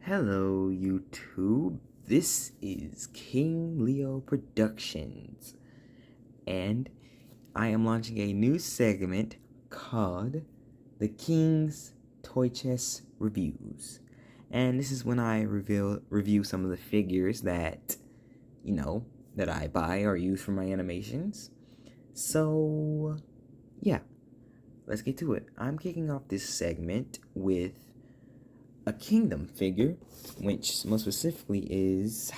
Hello, YouTube. This is King Leo Productions, and I am launching a new segment called the King's Toy Chest Reviews. And this is when I review some of the figures that, that I buy or use for my animations. So, yeah, let's get to it. I'm kicking off this segment with a Kingdom figure, which most specifically is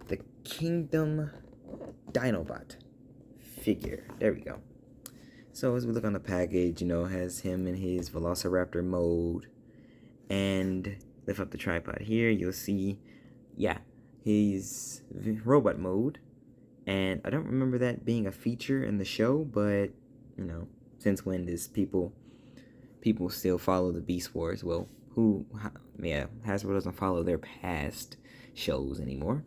the Kingdom Dinobot figure. There we go. So as we look on the package, it has him in his Velociraptor mode. And lift up the tripod here, you'll see, his robot mode. And I don't remember that being a feature in the show, but, since when does people still follow the Beast Wars? Well, Hasbro doesn't follow their past shows anymore.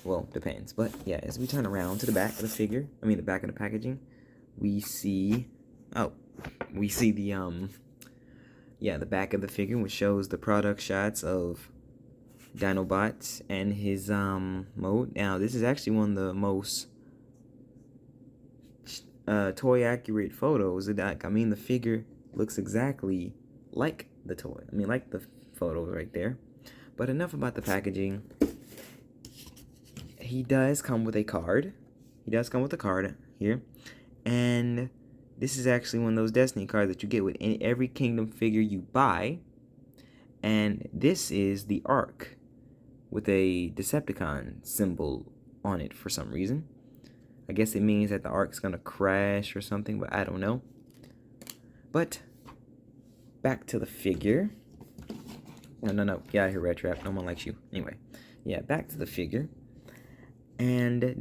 Well, depends. But yeah, as we turn around to the back of the figure, the back of the packaging, we see the the back of the figure, which shows the product shots of Dinobot and his mode. Now, this is actually one of the most toy accurate photos. The figure looks exactly like the toy. Like the photos right there. But enough about the packaging. He does come with a card. Here. And this is actually one of those Destiny cards that you get with every Kingdom figure you buy. And this is the Ark with a Decepticon symbol on it for some reason. I guess it means that the Ark's gonna crash or something, but I don't know. But back to the figure. No. Get out of here, Red Trap. No one likes you. Anyway, back to the figure. And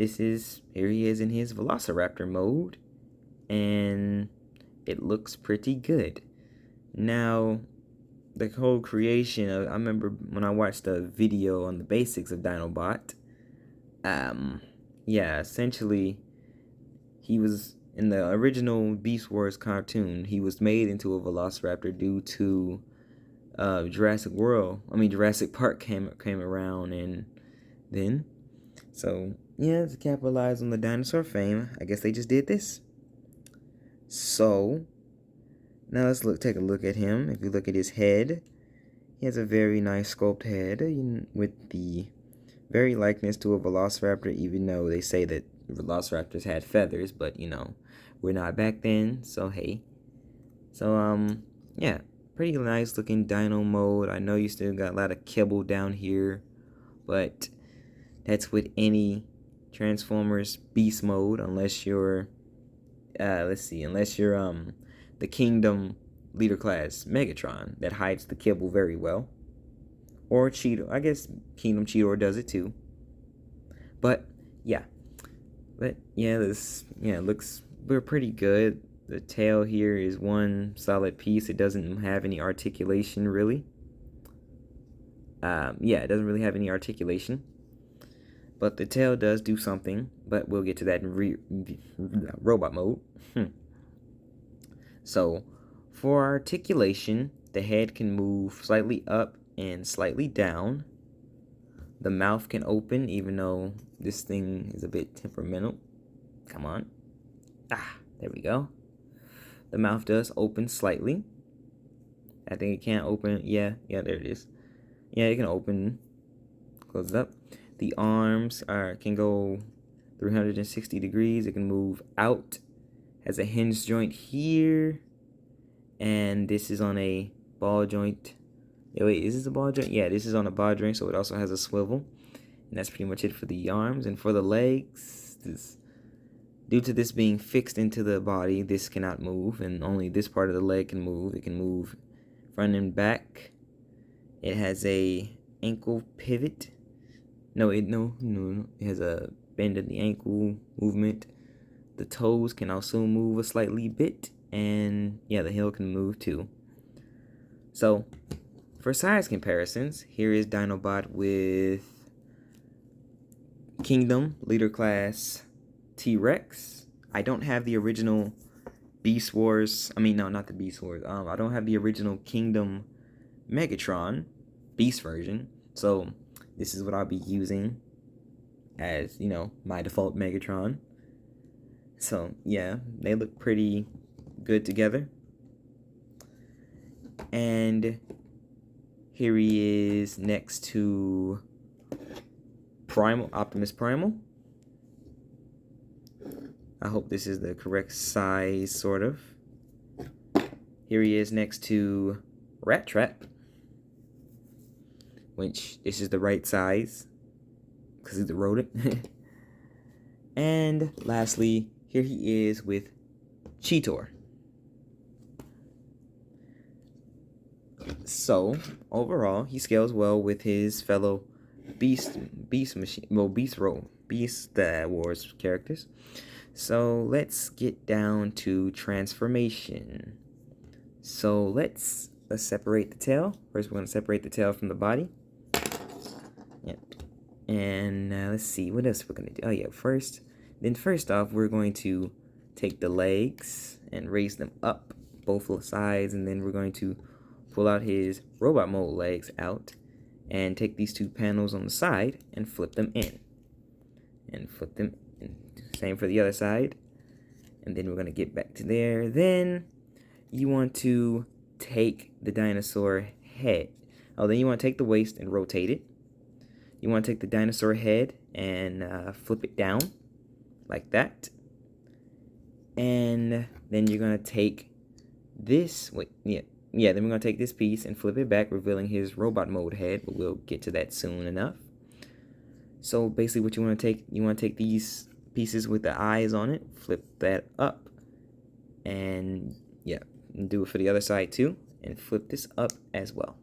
here he is in his Velociraptor mode. And it looks pretty good. Now, the whole creation of, I remember when I watched a video on the basics of Dinobot. Essentially, he was in the original Beast Wars cartoon. He was made into a Velociraptor due to Jurassic Park came around, and then, so yeah, to capitalize on the dinosaur fame, I guess they just did this. So now let's take a look at him. If you look at his head, he has a very nice sculpt head with the very likeness to a Velociraptor, even though they say that Velociraptors had feathers, but we're not back then, so hey. So pretty nice looking dino mode. I know you still got a lot of kibble down here, but that's with any Transformers beast mode, unless you're the Kingdom Leader Class Megatron that hides the kibble very well. Or Cheetor. I guess Kingdom Cheetor does it too. But this looks pretty good. The tail here is one solid piece. It doesn't have any articulation really. It doesn't really have any articulation. But the tail does do something. But we'll get to that in robot mode. So, for articulation, the head can move slightly up and slightly down. The mouth can open, even though this thing is a bit temperamental. Come on. There we go. The mouth does open slightly. I think it can't open. Yeah, there it is. Yeah, it can open. Close it up. The arms can go 360 degrees. It can move out. Has a hinge joint here. And this is on a ball joint. Wait, is this a ball joint? Yeah, this is on a ball joint, so it also has a swivel. And that's pretty much it for the arms. And for the legs, due to this being fixed into the body, this cannot move, and only this part of the leg can move. It can move front and back. It has a ankle pivot. No. It has a bend in the ankle movement. The toes can also move a slightly bit, and the heel can move too. So, for size comparisons, here is Dinobot with Kingdom Leader Class T-Rex. I don't have the original Beast Wars. No, not the Beast Wars. I don't have the original Kingdom Megatron. beast version. So this is what I'll be using as, you know, my default Megatron. So yeah, they look pretty good together. And here he is next to Primal, Optimus Primal. I hope this is the correct size, sort of. Here he is next to Rat Trap, which this is the right size because he's a rodent. And lastly, here he is with Cheetor. So overall, he scales well with his fellow Beast Wars characters. So let's get down to transformation. So let's separate the tail. First, we're going to separate the tail from the body. Yep. And let's see, what else we're going to do? Oh yeah, first off, we're going to take the legs and raise them up both sides, and then we're going to pull out his robot mode legs out and take these two panels on the side and flip them in. And flip them in. Same for the other side. And then we're going to get back to there. Then you want to take the dinosaur head. Then you want to take the waist and rotate it. You want to take the dinosaur head and flip it down like that. And then you're going to take this, then we're going to take this piece and flip it back, revealing his robot mode head, but we'll get to that soon enough. So basically what you want to take these pieces with the eyes on it, flip that up, and yeah, and do it for the other side too, and flip this up as well.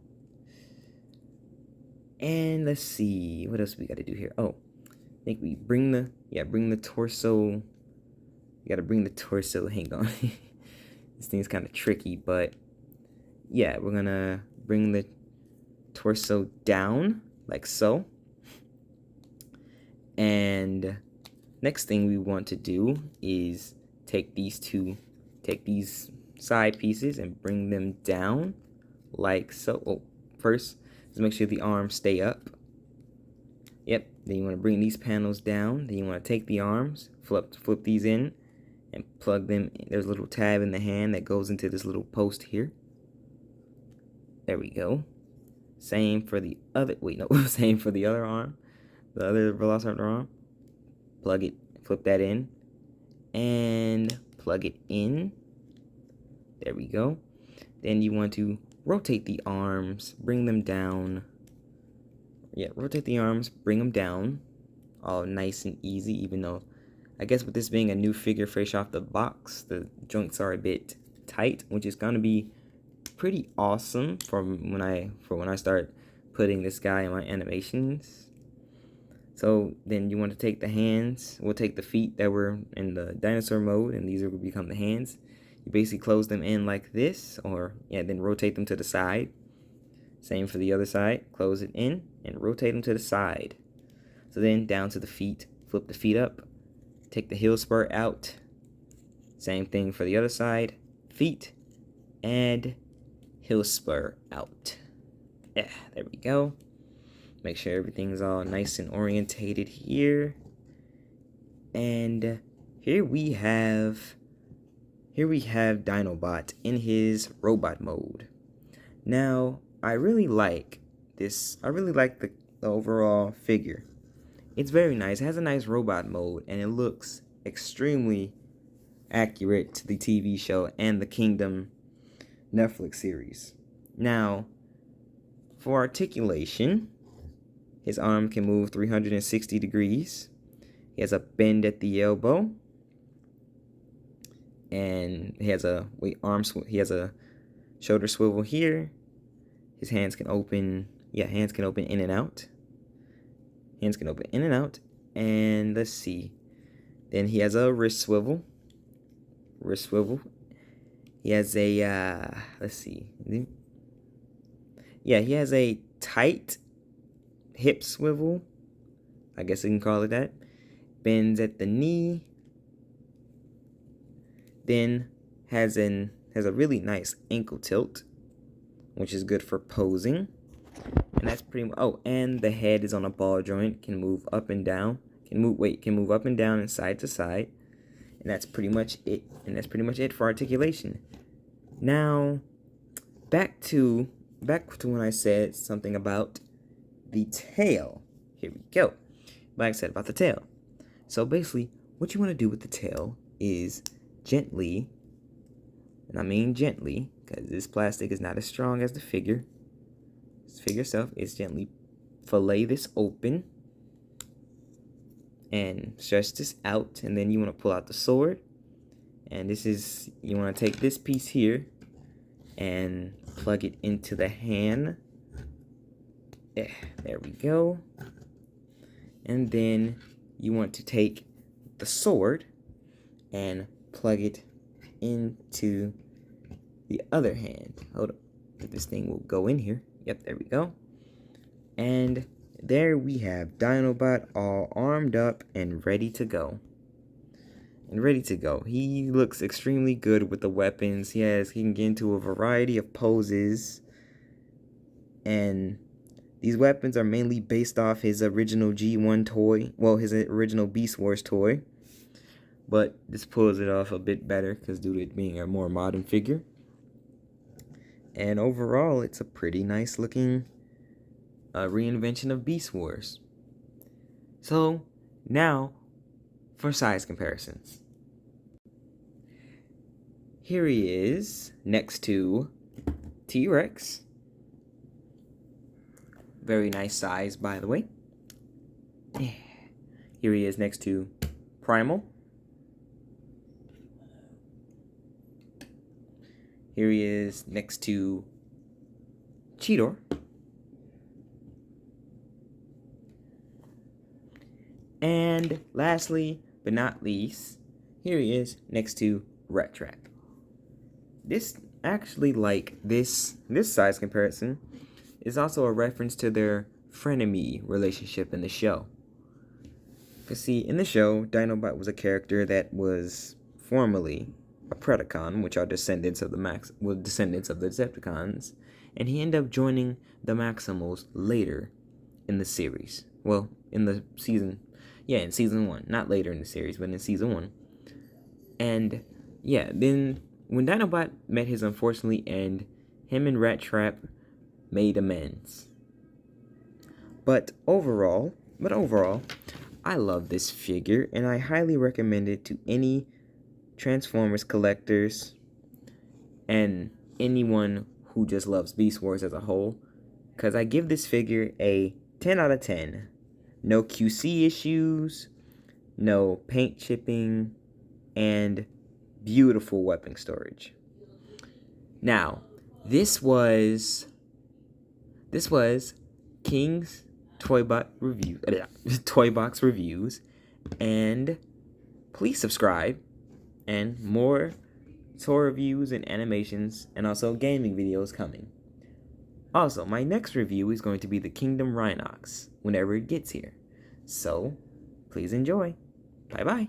And let's see, what else we got to do here? Oh, I think we bring the torso. You got to bring the torso, hang on. This thing's kind of tricky, but yeah, we're gonna bring the torso down like so. And next thing we want to do is take these side pieces and bring them down like so. Oh, first, let's make sure the arms stay up. Yep, then you want to bring these panels down. Then you want to take the arms, flip these in, and plug them in. There's a little tab in the hand that goes into this little post here. There we go. Same for the other, same for the other arm. The other Velociraptor arm. Plug it, flip that in, and plug it in. There we go. Then you want to rotate the arms, bring them down. Yeah, rotate the arms, bring them down. All nice and easy, even though I guess with this being a new figure fresh off the box, the joints are a bit tight, which is gonna be pretty awesome for when I start putting this guy in my animations. So then you want to take the hands. We'll take the feet that were in the dinosaur mode, and these will become the hands. You basically close them in like this, then rotate them to the side. Same for the other side. Close it in and rotate them to the side. So then down to the feet. Flip the feet up. Take the heel spur out. Same thing for the other side. Feet and heel spur out. Yeah, there we go. Make sure everything's all nice and orientated here. And here we have Dinobot in his robot mode. Now, I really like this. I really like the overall figure. It's very nice. It has a nice robot mode, and it looks extremely accurate to the TV show and the Kingdom Netflix series. Now, for articulation, his arm can move 360 degrees. He has a bend at the elbow. And he has a shoulder swivel here. His hands can open, in and out. Hands can open in and out. And let's see. Then he has a wrist swivel. He has a, let's see. Yeah, he has a tight hip swivel. I guess you can call it that. Bends at the knee. Then has a really nice ankle tilt, which is good for posing. And And that's pretty much, oh, and the head is on a ball joint, can move up and down, can move up and down and side to side. And that's pretty much it. And that's pretty much it for articulation. Now, back to when I said something about the tail. Here we go. Like I said about the tail. So basically, what you want to do with the tail is gently, and I mean gently, because this plastic is not as strong as the figure. This figure itself is gently fillet this open and stretch this out, and then you want to pull out the sword. And this is, you want to take this piece here and plug it into the hand. There we go. And then you want to take the sword and plug it into the other hand. Hold up. This thing will go in here. Yep, there we go. And there we have Dinobot all armed up and ready to go. He looks extremely good with the weapons. He can get into a variety of poses. And these weapons are mainly based off his original G1 toy. Well, his original Beast Wars toy. But this pulls it off a bit better because due to it being a more modern figure. And overall, it's a pretty nice looking reinvention of Beast Wars. So, now for size comparisons. Here he is next to T-Rex. Very nice size, by the way. Here he is next to Primal. Here he is next to Cheetor. And lastly, but not least, here he is next to Rat Trap. This actually, like this size comparison is also a reference to their frenemy relationship in the show. Because see, in the show, Dinobot was a character that was formerly a Predacon, which are descendants of the Decepticons, and he ended up joining the Maximals later in the series. Well, in the season, in season 1, not later in the series, but in season 1. And yeah, then when Dinobot met his unfortunate end, him and Rat Trap made amends. But overall, I love this figure, and I highly recommend it to any Transformers collectors and anyone who just loves Beast Wars as a whole, because I give this figure a 10 out of 10. No QC issues, no paint chipping, and beautiful weapon storage. Now, this was Kyngs Toy Box Reviews, and please subscribe, and more toy reviews and animations, and also gaming videos coming. Also, my next review is going to be the Kingdom Rhinox whenever it gets here. So, please enjoy. Bye-bye.